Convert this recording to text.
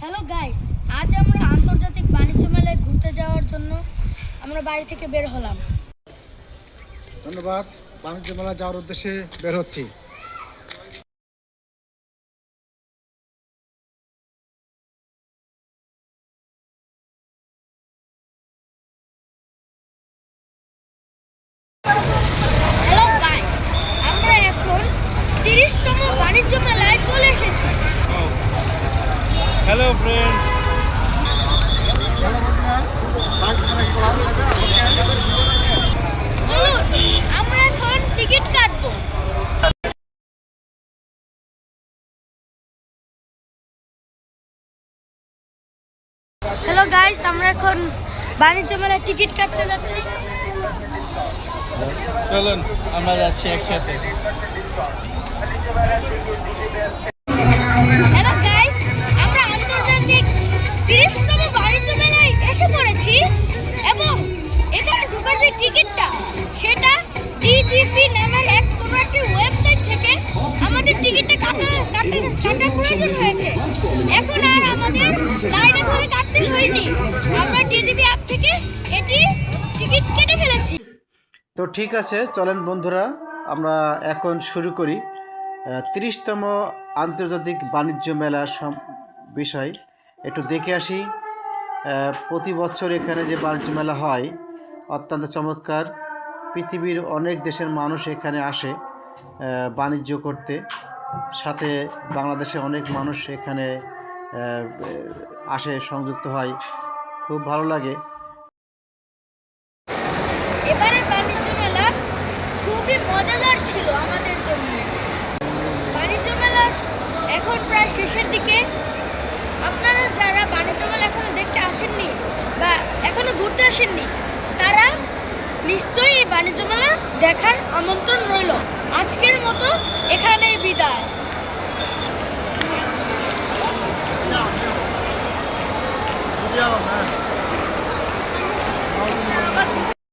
Hello guys, আজ আমরা আন্তর্জাতিক বাণিজ্য মেলায় ঘুরতে যাওয়ার জন্য আমরা বাড়ি থেকে বের হলাম। ধন্যবাদ। বাণিজ্য মেলা যাওয়ার উদ্দেশ্যে বের হচ্ছি। হ্যালো গাইস, আমরা এখন 30তম বাণিজ্য মেলায় চলে এসেছি। হ্যালো ফ্রেন্ডস, চলুন আমরা এখন টিকিট কাটবো। হ্যালো গাইস, আমরা এখন বাণিজ্য মেলায় টিকিট কাটতে যাচ্ছি। চলুন আমরা যাচ্ছি একসাথে। হ্যালো গাইস, আমরা আন্তর্জাতিক 30তম বাণিজ্য মেলায় এসে পড়েছি এবং এখানে ঢোকার যে টিকিটটা সেটা ডিজিপি নামের কোনো একটি ওয়েবসাইট থেকে আমাদের টিকিটটা কাটার প্রয়োজন হয়েছে। এখন আর আমাদের লাইনে ধরে কাটতে হয়নি, আমরা ডিজিপি অ্যাপ থেকে এটি টিকিট কেটে ফেলেছি। তো ঠিক আছে, চলেন বন্ধুরা, আমরা এখন শুরু করি 30তম আন্তর্জাতিক বাণিজ্য মেলার বিষয় একটু দেখে আসি। প্রতি বছর এখানে যে বাণিজ্য মেলা হয় অত্যন্ত চমৎকার। পৃথিবীর অনেক দেশের মানুষ এখানে আসে বাণিজ্য করতে, সাথে বাংলাদেশে অনেক মানুষ এখানে আসে, সংযুক্ত হয়, খুব ভালো লাগে। এবারের বাণিজ্য মেলা খুবই মজাদার ছিল আমাদের জন্য। বাণিজ্য মেলা এখন প্রায় শেষের দিকে। আপনারা যারা বাণিজ্য মেলা এখনো দেখতে আসেননি বা এখনো ঘুরতে আসেননি, তারা নিশ্চয়ই এই বাণিজ্য মেলা দেখার আমন্ত্রণ রইল। আজকের মতো এখানেই বিদায়।